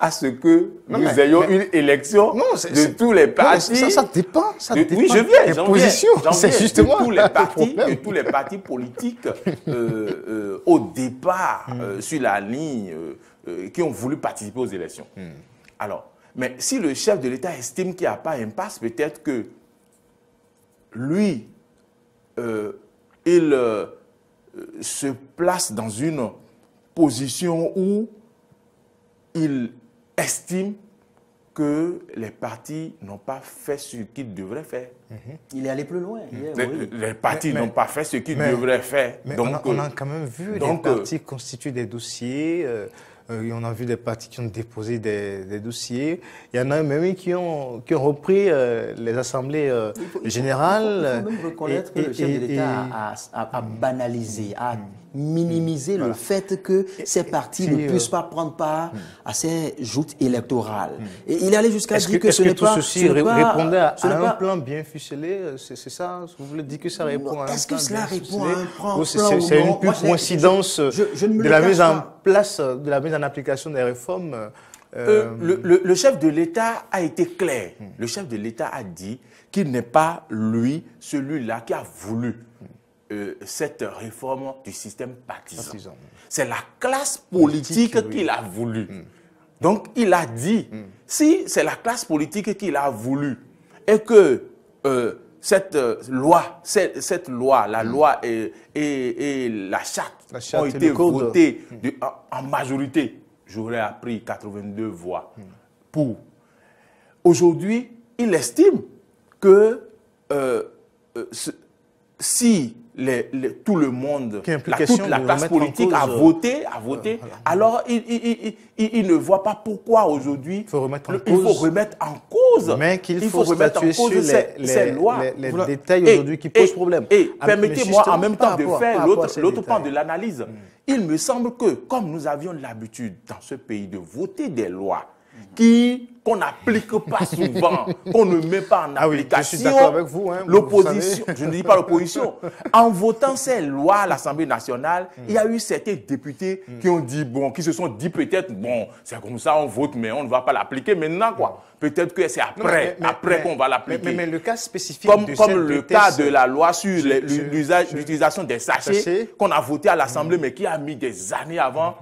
S3: à ce que nous ayons une élection de tous les partis.
S1: Ça dépend.
S3: Oui, je viens.
S1: Des positions. C'est justement
S3: de tous les partis politiques au départ sur la ligne qui ont voulu participer aux élections. Alors, mais si le chef de l'État estime qu'il n'y a pas impasse, peut-être que lui, il se place dans une position où il estime que les partis n'ont pas fait ce qu'ils devraient faire.
S2: Il est allé plus loin.
S3: Les partis n'ont pas fait ce qu'ils devraient faire.
S1: Mais donc, on a quand même vu les partis constituer des dossiers. On a vu des partis qui ont déposé des dossiers. Il y en a même qui ont repris les assemblées générales.
S2: Il faut même reconnaître que le chef de l'État a banalisé, a minimiser le fait que ces partis ne puissent pas prendre part à ces joutes électorales. Et il allait jusqu'à dire que ce n'est pas...
S1: Est-ce que tout ceci répondait à un plan bien ficelé? C'est ça? Vous voulez dire que ça répond à un plan bien ficelé?
S2: Est-ce que cela répond à un plan ou
S1: c'est une pure coïncidence de la mise en place, de la mise en application des réformes?
S3: Le chef de l'État a été clair. Le chef de l'État a dit qu'il n'est pas lui, celui-là qui a voulu cette réforme du système partisan. C'est la classe politique qui l'a voulu. Donc, il a dit, si c'est la classe politique qui l'a voulu et que cette loi, la loi et la charte ont été votées en majorité, j'aurais appris 82 voix pour. Aujourd'hui, il estime que si tout le monde,
S1: Qui implique
S3: toute la
S1: de
S3: classe
S1: remettre en
S3: politique a
S1: cause,
S3: voté,
S1: voilà.
S3: alors il ne voit pas pourquoi aujourd'hui
S1: Il faut remettre en
S3: il faut
S1: cause.
S3: remettre en cause.
S1: Mais qu'il
S3: Il
S1: faut
S3: remettre en
S1: statuer sur
S3: cause ces lois.
S1: les
S3: Voilà.
S1: détails
S3: Et-
S1: aujourd'hui qui posent problème.
S3: Et
S1: Ah, mais
S3: permettez-moi
S1: justement,
S3: en même
S1: par
S3: temps de
S1: rapport-
S3: faire
S1: par rapport à ces
S3: l'autre pan
S1: détails.
S3: de l'analyse. Il me semble que, comme nous avions l'habitude dans ce pays de voter des lois qu'on n'applique pas souvent, qu'on ne met pas en
S1: Ah oui, je
S3: application,
S1: suis d'accord avec vous, hein,
S3: l'opposition,
S1: vous savez.
S3: je ne dis pas l'opposition, en votant ces lois à l'Assemblée nationale, il y a eu certains députés qui ont dit, bon, qui se sont dit peut-être, bon, c'est comme ça, on vote, mais on ne va pas l'appliquer maintenant, quoi. Peut-être que c'est après,
S1: Non,
S3: après qu'on va l'appliquer.
S1: Mais le cas spécifique
S3: Comme,
S1: de
S3: comme
S1: cette
S3: le
S1: thèse-
S3: cas de la loi sur l'utilisation des sachets
S1: Sachets.
S3: qu'on a voté à l'Assemblée, mais qui a mis des années avant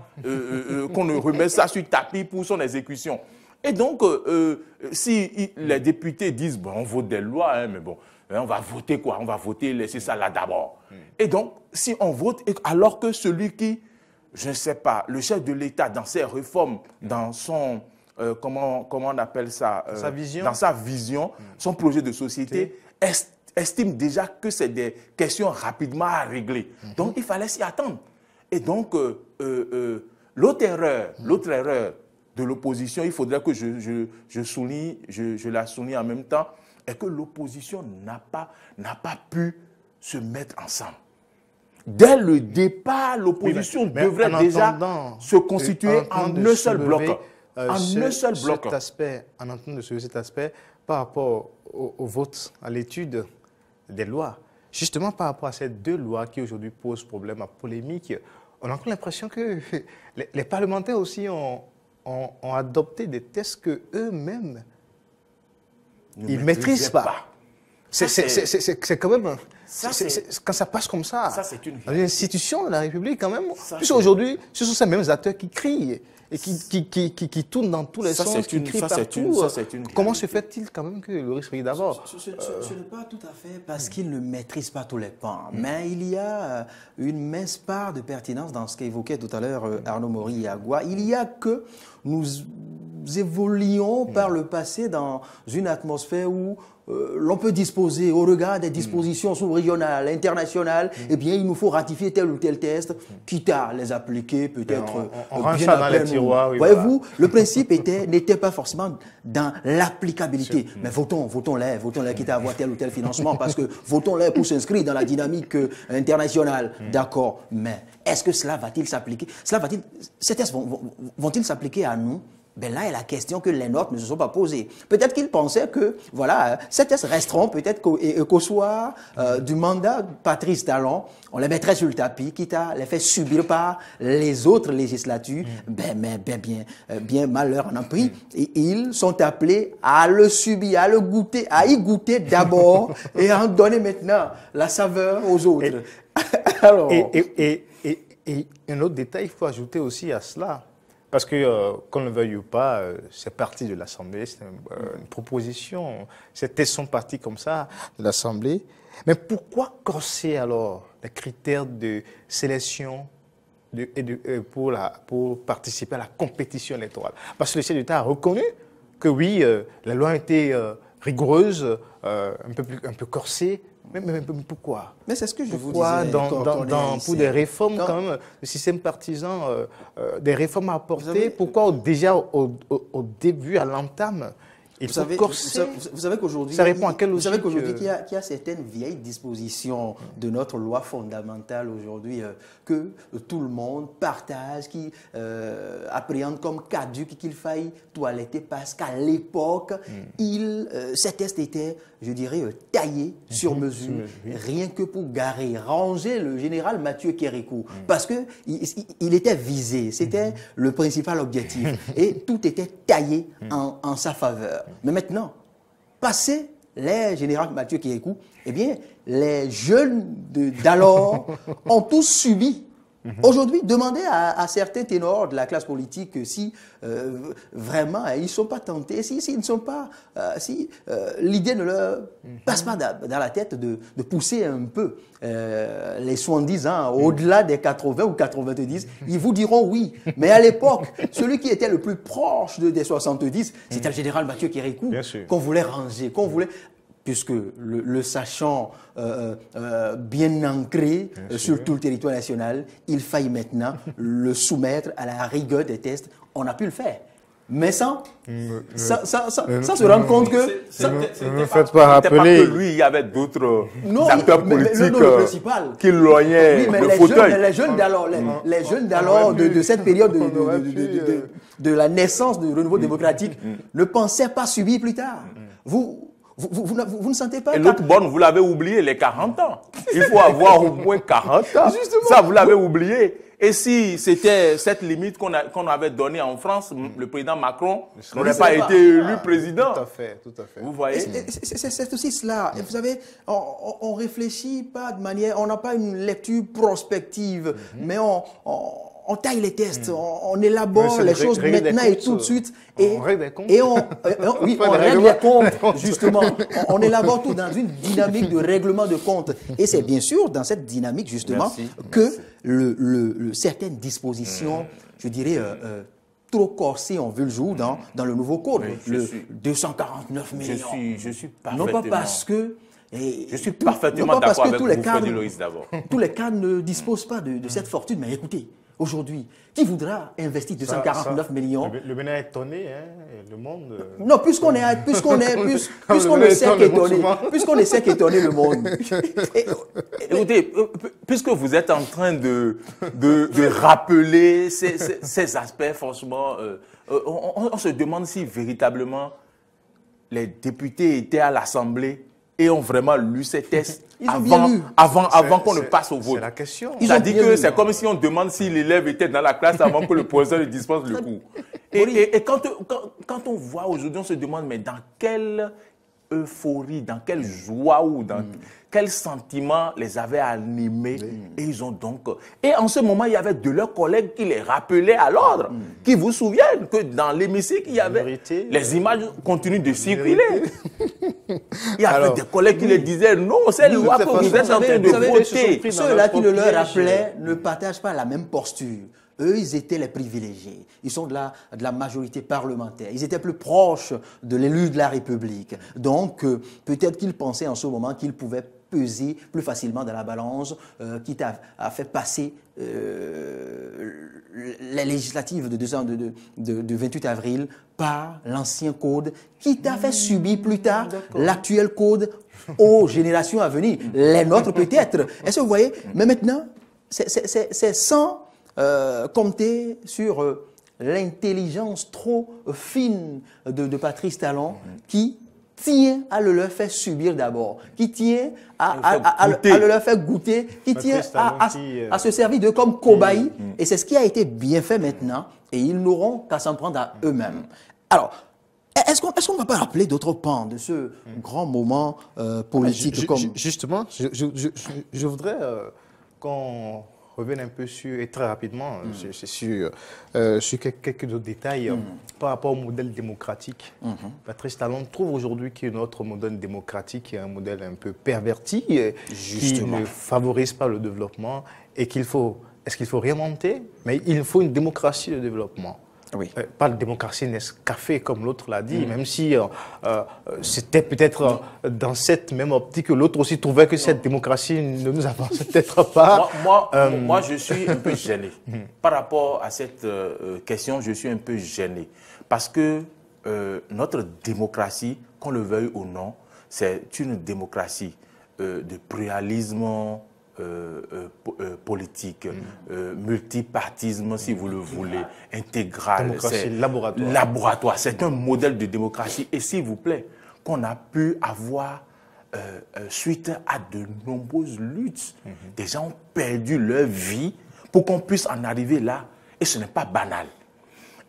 S3: qu'on ne remette ça sur tapis pour son exécution. Et donc, si les députés disent, bon, on vote des lois, hein, mais bon, on va voter quoi? On va voter, laisser ça là d'abord. Et donc, si on vote, alors que celui qui, je ne sais pas, le chef de l'État, dans ses réformes, dans son, comment on appelle ça?
S1: Sa vision.
S3: Dans sa vision, son projet de société, estime déjà que c'est des questions rapidement à régler. Donc, il fallait s'y attendre. Et donc, l'autre erreur de l'opposition, il faudrait que je souligne, je la souligne en même temps, est que l'opposition n'a pas pu se mettre ensemble. Dès le départ, l'opposition
S1: mais
S3: devrait
S1: en
S3: déjà
S1: entendant-
S3: se constituer
S1: en
S3: en
S1: train de
S3: un seul bloc.
S1: soulever,
S3: En un seul bloc.
S1: Cet aspect, en entendant de soulever cet aspect par rapport au vote, à l'étude des lois, justement par rapport à ces deux lois qui aujourd'hui posent problème à polémique, on a encore l'impression que les parlementaires aussi ont adopté des tests que eux-mêmes ils ne maîtrisent pas. C'est quand même... quand ça passe comme ça,
S3: Ça, c'est une
S1: dans une institution de la République quand même, puisqu'aujourd'hui, ce sont ces mêmes acteurs qui crient et qui tournent dans tous les
S3: Ça,
S1: sens,
S3: c'est
S1: qui
S3: une-
S1: crient
S3: ça, c'est
S1: partout.
S3: une- ça, c'est une
S1: Comment
S3: réalité.
S1: se fait-il quand même que Loris Rie d'abord
S2: Ce n'est pas tout à fait parce qu'il ne maîtrise pas tous les pans. Mais il y a une mince part de pertinence dans ce qu'évoquait tout à l'heure Arnaud Mori-Yagua. Il y a que nous évoluons par le passé dans une atmosphère où l'on peut disposer, au regard des dispositions sous-régionales, internationales, eh bien, il nous faut ratifier tel ou tel test, quitte à les appliquer peut-être
S1: on range
S2: bien
S1: ça dans
S2: après
S1: les
S2: nous.
S1: tiroirs, oui,
S2: Voyez-vous, le principe n'était pas forcément dans l'applicabilité. Mais votons-les, quitte à avoir tel ou tel financement, parce que votons-les pour s'inscrire dans la dynamique internationale. D'accord, mais est-ce que cela va-t-il s'appliquer? Ces tests vont-ils s'appliquer à nous? Ben là est la question que les nôtres ne se sont pas posées. Peut-être qu'ils pensaient que, voilà, ces tests resteront peut-être qu'au soir du mandat de Patrice Talon, on les mettrait sur le tapis, quitte à les faire subir par les autres législatures. Bien malheur en a pris. Et ils sont appelés à le subir, à y goûter d'abord et à en donner maintenant la saveur aux autres. Alors,
S1: Et un autre détail, il faut ajouter aussi à cela, parce que, qu'on le veuille ou pas, c'est parti de l'Assemblée, c'est une proposition, ces tests sont partis comme ça de l'Assemblée. Mais pourquoi corser alors les critères de sélection pour participer à la compétition électorale? Parce que le chef d'État a reconnu que oui, la loi a été rigoureuse, un peu corsée. Mais pourquoi?
S2: Mais c'est ce que je vous
S1: Pourquoi
S2: disais.
S1: pour des réformes, quand même, le système partisan, des réformes à apporter, pourquoi déjà au début, à l'entame, il faut corser?
S2: Vous savez qu'aujourd'hui,
S1: Ça répond à quelle
S2: vous savez
S1: logique,
S2: qu'aujourd'hui, qu'il y a certaines vieilles dispositions de notre loi fondamentale aujourd'hui que tout le monde partage, qui appréhende comme caduque, qu'il faille toiletter parce qu'à l'époque, ces tests étaient, je dirais, taillés sur mesure, rien que pour ranger le général Mathieu Kérékou, parce que il était visé, c'était le principal objectif, et tout était taillé en sa faveur. Mais maintenant, passé les généraux Mathieu Kérékou, eh bien, les jeunes d'alors ont tous subi. Aujourd'hui, demandez à certains ténors de la classe politique si vraiment ils ne sont pas tentés, s'ils ne sont pas, si l'idée ne leur passe pas dans la tête de pousser un peu les 70 ans au-delà des 80 ou 90, ils vous diront oui. Mais à l'époque, celui qui était le plus proche des 70, c'était le général Mathieu Kérékou qu'on voulait ranger, qu'on voulait... puisque le sachant bien ancré sur tout le territoire national, il faille maintenant le soumettre à la rigueur des tests. On a pu le faire. Mais sans se rendre compte que...
S1: Ne faites pas rappeler.
S3: Pas que lui, il y avait d'autres acteurs politiques qui lognaient le fauteuil.
S2: Les jeunes d'alors, de cette période de la naissance du renouveau démocratique, ne pensaient pas subir plus tard. Vous ne sentez pas...
S3: Et l'autre borne, vous l'avez oublié, les 40 ans. Il faut avoir au moins 40 ans. Justement. Ça, vous l'avez oublié. Et si c'était cette limite qu'on avait donnée en France, le président Macron n'aurait pas été élu président.
S1: Tout à fait, tout à fait.
S3: Vous voyez?
S2: C'est aussi cela. Et vous savez, on réfléchit pas de manière... On n'a pas une lecture prospective, mais on taille les tests, on élabore les choses maintenant et tout de suite.
S1: On règle des comptes.
S2: On règle les comptes, justement. On élabore tout dans une dynamique de règlement de comptes. Et c'est bien sûr dans cette dynamique, justement, que certaines dispositions, je dirais, trop corsées ont vu le jour dans le nouveau code. Le 249 millions.
S3: Je suis parfaitement...
S2: Non pas parce que...
S3: je suis parfaitement d'accord avec vous, Freddy Loïs, d'abord.
S2: Tous les cadres ne disposent pas de cette fortune. Mais écoutez, aujourd'hui, qui voudra investir 249 millions?
S1: Le Bénin est étonné, hein, le monde...
S2: Non, puisqu'on ne sait qu'étonner le monde.
S3: Écoutez, puisque vous êtes en train de rappeler ces aspects, franchement, on se demande si véritablement les députés étaient à l'Assemblée et ont vraiment lu ces tests avant qu'on ne passe au vote.
S1: C'est la question.
S3: C'est-à-dire que c'est comme si on demande si l'élève était dans la classe avant que le professeur lui dispense le cours. Et quand on voit aujourd'hui, on se demande, mais dans quelle euphorie, dans quelle joie ou dans quel sentiment les avait animés. Et ils ont donc... Et en ce moment, il y avait de leurs collègues qui les rappelaient à l'ordre, qui vous souviennent que dans l'hémicycle, il y avait... Les images continuent de circuler. Il y avait des collègues qui les disaient, non, c'est le loi que vous êtes en train de voter.
S2: Ceux-là qui le leur rappelaient ne partagent pas la même posture. Eux, ils étaient les privilégiés. Ils sont de la majorité parlementaire. Ils étaient plus proches de l'élu de la République. Donc, peut-être qu'ils pensaient en ce moment qu'ils pouvaient peser plus facilement dans la balance, quitte à faire passer les législatives de 28 avril par l'ancien code, quitte à faire subir plus tard l'actuel code aux générations à venir. Les nôtres peut-être. Est-ce que vous voyez? Mais maintenant, c'est sans... compter sur l'intelligence trop fine de Patrice Talon qui tient à le leur faire subir d'abord, qui tient à le leur faire goûter, qui tient à se servir d'eux comme cobaye. Et c'est ce qui a été bien fait maintenant et ils n'auront qu'à s'en prendre à eux-mêmes. Alors, est-ce qu'on ne va pas rappeler d'autres pans de ce grand moment politique
S1: Justement, je voudrais qu'on revienne un peu sur, et très rapidement, sur quelques autres détails par rapport au modèle démocratique. Patrice Talon trouve aujourd'hui que notre modèle démocratique est un modèle un peu perverti, qui ne favorise pas le développement et qu'il faut, est-ce qu'il faut remonter? Mais il faut une démocratie de développement.
S2: Oui.
S1: Pas de démocratie Nescafé, comme l'autre l'a dit, même si c'était peut-être dans cette même optique que l'autre aussi trouvait que cette démocratie ne nous avance peut-être pas.
S3: Moi, je suis un peu gêné. Par rapport à cette question, je suis un peu gêné. Parce que notre démocratie, qu'on le veuille ou non, c'est une démocratie de pluralisme politique, multipartisme, si vous le voulez, intégral.
S1: Démocratie laboratoire.
S3: Laboratoire. C'est un modèle de démocratie. Et s'il vous plaît, qu'on a pu avoir, suite à de nombreuses luttes, des gens ont perdu leur vie pour qu'on puisse en arriver là. Et ce n'est pas banal.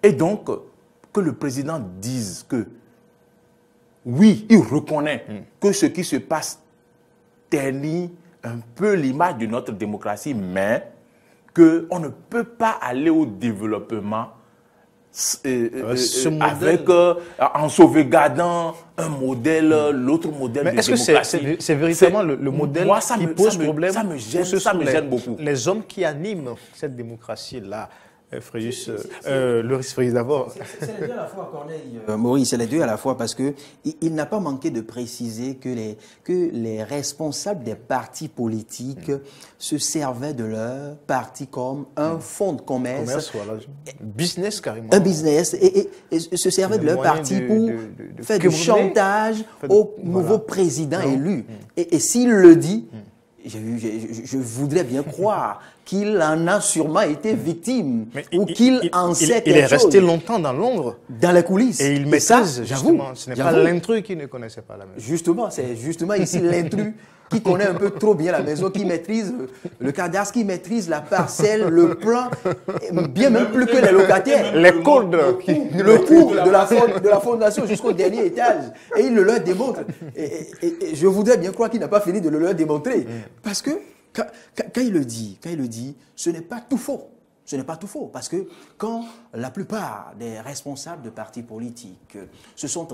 S3: Et donc, que le président dise que, oui, il reconnaît que ce qui se passe ternit un peu l'image de notre démocratie, mais qu'on ne peut pas aller au développement en sauvegardant un modèle, l'autre modèle de démocratie.
S1: Est-ce que c'est véritablement le modèle qui pose problème?
S3: Ça me gêne beaucoup.
S1: Les hommes qui animent cette démocratie-là, Fréjus, Loris Fréjus d'abord.
S2: C'est les deux à la fois, Corneille. Maurice, c'est les deux à la fois parce que il n'a pas manqué de préciser que les responsables des partis politiques se servaient de leur parti comme un fonds de commerce.
S1: Voilà. Business carrément.
S2: Un business et se servaient de leur parti pour faire du chantage au nouveau président élu. Et s'il le dit, je voudrais bien croire qu'il en a sûrement été victime ou qu'il en sait quelque chose.
S1: Il est resté longtemps dans l'ombre.
S2: Dans les coulisses.
S1: Et il maîtrise, justement. Ce n'est pas l'intrus qui ne connaissait pas la maison.
S2: Justement, c'est justement ici l'intrus qui connaît un peu trop bien la maison, qui maîtrise le cadastre, qui maîtrise la parcelle, le plan, bien même plus que les locataires.
S1: Les codes.
S2: Le cours de la fondation jusqu'au dernier étage. Et il le leur démontre. Et je voudrais bien croire qu'il n'a pas fini de le leur démontrer. Parce que quand il le dit, ce n'est pas tout faux. Ce n'est pas tout faux, parce que quand la plupart des responsables de partis politiques se sont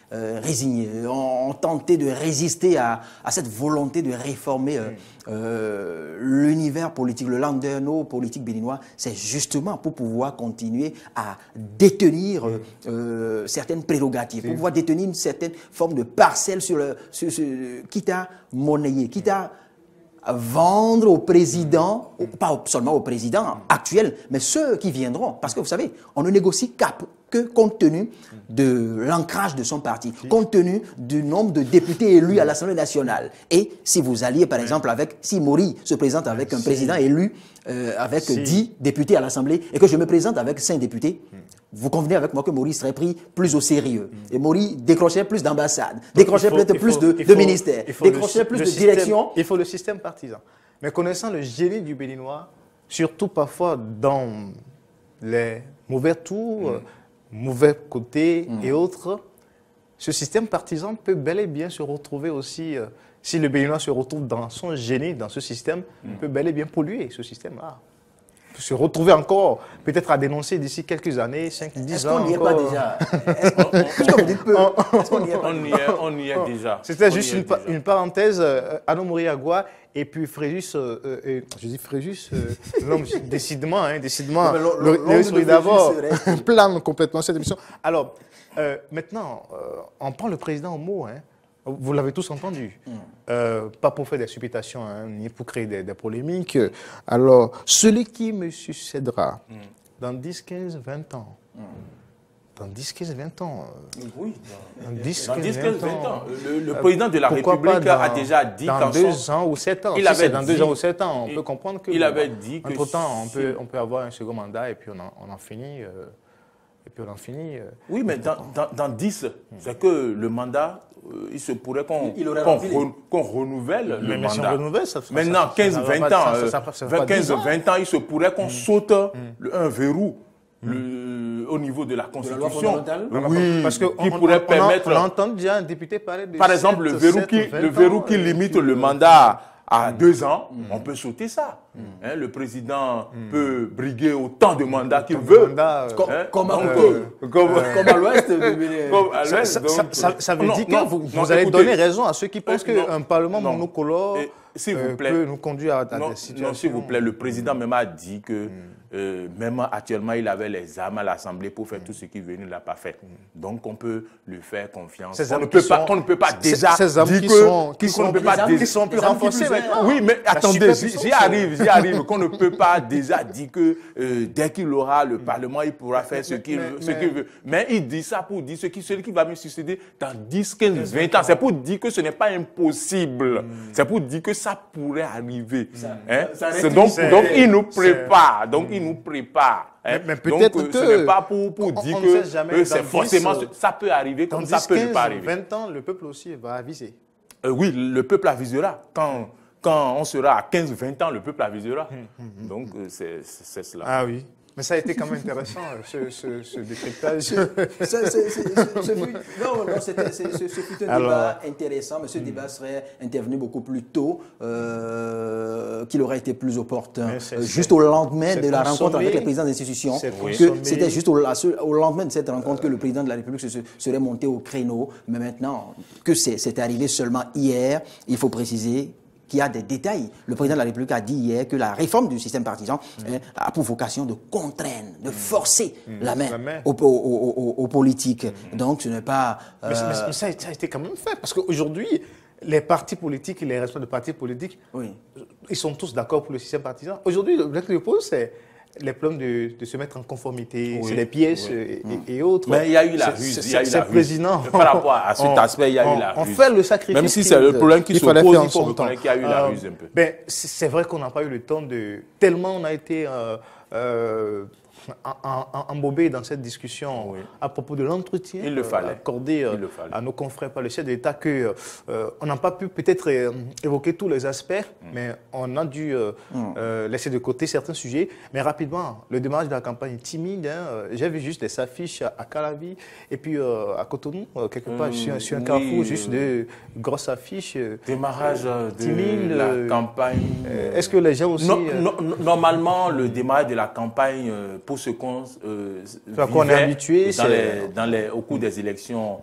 S2: résignés, ont tenté de résister à cette volonté de réformer l'univers politique, le landerneau politique béninois, c'est justement pour pouvoir continuer à détenir certaines prérogatives, pour pouvoir détenir une certaine forme de parcelle quitte à monnayer, quitte à vendre au président, pas seulement au président actuel, mais ceux qui viendront. Parce que vous savez, on ne négocie que compte tenu de l'ancrage de son parti, compte tenu du nombre de députés élus à l'Assemblée nationale. Et si vous alliez, par exemple, si Maury se présente avec un président élu, avec 10 députés à l'Assemblée, et que je me présente avec 5 députés, vous convenez avec moi que Maury serait pris plus au sérieux. Et Maury décrochait plus d'ambassades, décrochait peut-être plus de ministères, décrochait plus de directions.
S1: Il faut le système partisan. Mais connaissant le génie du Béninois, surtout parfois dans les mauvais tours, mauvais côtés et autres, ce système partisan peut bel et bien se retrouver aussi, si le Béninois se retrouve dans son génie, dans ce système, peut bel et bien polluer ce système-là. Se retrouver encore, peut-être à dénoncer d'ici quelques années, 5, 10 ans.
S2: Est-ce qu'on n'y est pas déjà?
S3: On y est déjà.
S1: C'était juste une parenthèse. Anno Moriagua et puis Fréjus, je dis Fréjus, l'homme, décidément, le d'abord plane complètement cette émission. Alors, maintenant, on prend le président au mot. Vous l'avez tous entendu. Pas pour faire des supputations, ni pour créer des polémiques. Alors, celui qui me succédera dans 10, 15, 20 ans, dans 10, 15, 20 ans.
S3: Oui,
S1: dans 10,
S3: 15, 20 ans. Le président de la République a déjà dit
S1: dans 2 ans ou 7 ans.
S3: Il avait
S1: dans 2 ans ou 7 ans, on peut comprendre que.
S3: Il avait dit que.
S1: Entre-temps, on peut avoir un second mandat et puis on en finit.
S3: Oui, mais dans 10, c'est que le mandat, il se pourrait qu'on renouvelle le mandat.
S1: Si on renouvelle,
S3: maintenant, 15-20 ans, il se pourrait qu'on saute un verrou au niveau de la Constitution.
S1: Oui, parce qu'on entend déjà un député parler de.
S3: Par exemple, le verrou qui limite le mandat à 2 ans, on peut sauter ça. Le président peut briguer autant de mandats qu'il veut.
S2: Comme à l'ouest.
S1: Ça veut dire que vous allez donner raison à ceux qui pensent qu'un parlement monocolore peut nous conduire à des situations.
S3: Non, s'il vous plaît, le président même a dit que même actuellement, il avait les armes à l'Assemblée pour faire tout ce qu'il veut, il ne l'a pas fait. Donc, on peut lui faire confiance. On ne peut pas déjà dire
S1: qui sont plus renforcés maintenant.
S3: Oui, mais attendez, j'y arrive, qu'on ne peut pas déjà dire que dès qu'il aura le Parlement, il pourra faire ce qu'il veut. Mais il dit ça pour dire celui qui va me succéder dans 10, 15, 20 ans. C'est pour dire que ce n'est pas impossible. C'est pour dire que ça pourrait arriver. Donc, il nous prépare. Mais
S1: peut-être que
S3: ce n'est pas pour dire que c'est forcément ça peut arriver comme ça peut ne pas arriver.
S1: 20 ans, le peuple aussi va aviser.
S3: Oui, le peuple avisera. Quand on sera à 15-20 ans, le peuple avisera. Donc, c'est cela.
S1: Ah oui. Mais ça a été quand même intéressant, ce décryptage.
S2: Ce fut un débat intéressant, mais ce débat serait intervenu beaucoup plus tôt, qu'il aurait été plus opportun. Juste au lendemain de la rencontre avec les présidents d'institutions. C'était juste au lendemain de cette rencontre que le président de la République serait monté au créneau. Mais maintenant que c'est arrivé seulement hier, il faut préciser qui a des détails. Le président de la République a dit hier que la réforme du système partisan a pour vocation de contraindre, de forcer la main aux politiques. Donc ce n'est pas...
S1: Mais ça a été quand même fait, parce qu'aujourd'hui, les partis politiques et les responsables de partis politiques, ils sont tous d'accord pour le système partisan. Aujourd'hui, le problème que je pose, c'est les problèmes de se mettre en conformité, c'est les pièces et autres.
S3: Mais il y a eu la ruse.
S1: C'est le président.
S3: Par rapport à cet aspect, il y a eu la ruse.
S1: On fait le sacrifice.
S3: Même si c'est le problème qui se pose, il faut reconnaître qu'il y a eu la ruse un peu.
S1: Ben, c'est vrai qu'on n'a pas eu le temps de... Tellement on a été... embobé dans cette discussion à propos de l'entretien accordé à nos confrères par le chef de l'État qu'on n'a pas pu peut-être évoquer tous les aspects, mais on a dû laisser de côté certains sujets. Mais rapidement, le démarrage de la campagne est timide. J'ai vu juste des affiches à Calavi et puis à Cotonou, quelque part sur un carrefour, juste de grosses affiches.
S3: Démarrage
S1: timide,
S3: de la campagne.
S1: Est-ce que les gens aussi...
S3: Normalement, le démarrage de la campagne pour ce qu'on
S1: est habitué
S3: au cours des élections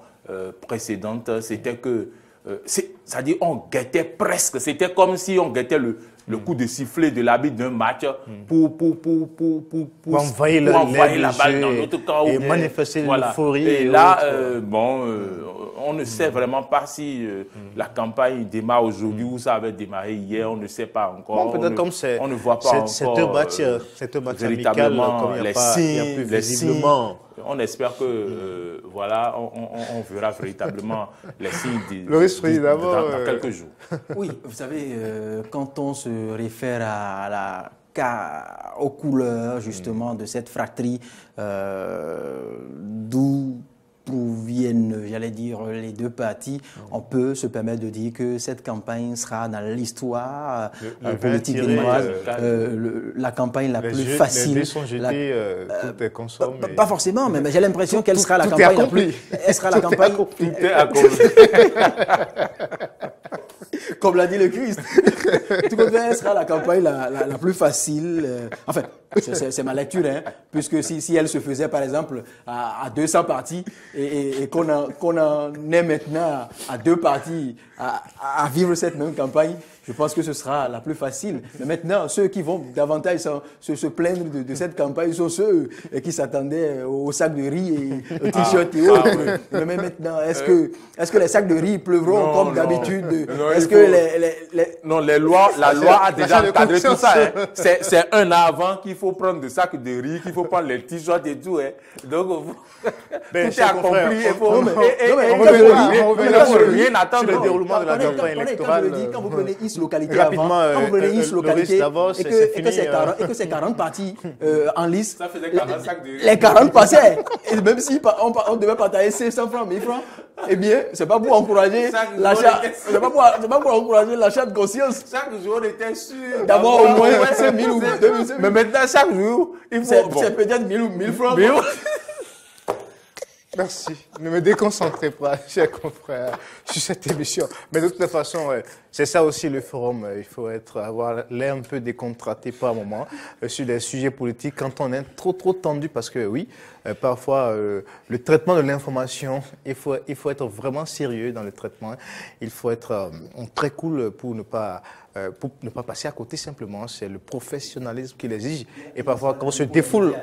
S3: précédentes, c'était que, c'est-à-dire on guettait presque, c'était comme si on guettait le coup de sifflet de l'arbitre d'un match pour
S1: envoyer la balle dans notre camp et manifester l'euphorie.
S3: Et là, on ne sait vraiment pas si la campagne démarre aujourd'hui ou ça avait démarré hier, on ne sait pas encore.
S1: Peut-être comme c'est
S3: on ne voit pas encore
S1: véritablement
S3: les signes. On espère que voilà, on verra véritablement les signes dans quelques jours.
S2: Oui, vous savez, quand on se réfère aux couleurs justement de cette fratrie, d'où proviennent, j'allais dire, les deux partis, on peut se permettre de dire que cette campagne sera dans l'histoire politique béninoise la campagne la plus facile. Pas forcément, mais j'ai l'impression qu'elle sera la campagne la plus... Elle sera la campagne...
S3: Tout est accompli.
S2: Comme l'a dit le Christ. Tout compte fait, elle sera la campagne la plus facile. Enfin, c'est ma lecture, puisque si elle se faisait, par exemple, à 200 partis et qu'on en est maintenant à 2 partis à vivre cette même campagne, je pense que ce sera la plus facile. Mais maintenant, ceux qui vont davantage se plaindre de cette campagne sont ceux qui s'attendaient au sac de riz et au t-shirt et autres. Mais maintenant, est-ce que les sacs de riz pleuvront comme d'habitude? Est-ce que
S3: Non, la loi a déjà encadré tout ça. C'est un an avant qu'il faut prendre des sacs de riz, qu'il faut prendre les t-shirts et tout. Donc, tout est accompli. On ne peut rien attendre.
S1: Le déroulement de la campagne électorale.
S2: Quand vous prenez X localité avant, quand vous prenez X localité et que c'est 40 partis en liste,
S3: ça faisait 40 sacs de riz.
S2: Les 40 passaient. Et même si on devait partager 500 francs, 1000 francs, eh bien, c'est pas pour encourager l'achat. C'est pas pour encourager l'achat de conscience.
S3: Chaque jour, on était sûr
S2: d'avoir au moins 5 000 ou 2 000.
S3: Mais maintenant, chaque jour, il faut...
S2: C'est peut-être 1000 ou 1000 francs.
S1: Merci. Ne me déconcentrez pas, chers confrères, sur cette émission. Mais de toute façon, c'est ça aussi le forum. Il faut avoir l'air un peu décontracté par moment sur les sujets politiques quand on est trop tendu parce que oui, parfois le traitement de l'information, il faut être vraiment sérieux dans le traitement. Il faut être très cool pour ne pas passer à côté simplement. C'est le professionnalisme qui l'exige. Et parfois, quand on se défoule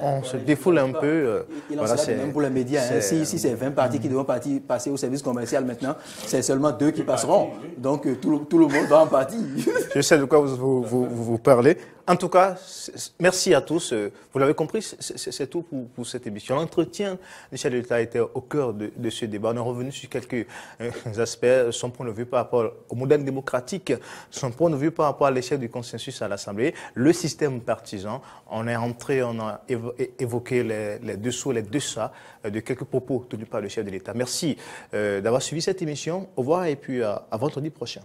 S1: un peu.
S2: Il en sera de même pour les médias. Si c'est 20 partis qui devront passer au service commercial maintenant, c'est seulement 2 qui passeront. Donc tout le monde va en partie.
S1: Je sais de quoi vous parlez. En tout cas, merci à tous. Vous l'avez compris, c'est tout pour cette émission. L'entretien du chef de l'État était au cœur de ce débat. On est revenu sur quelques aspects, son point de vue par rapport au modèle démocratique, son point de vue par rapport à l'échec du consensus à l'Assemblée, le système partisan. On est entré, on a évoqué les dessous, les dessous de quelques propos tenus par le chef de l'État. Merci d'avoir suivi cette émission. Au revoir et puis à vendredi prochain.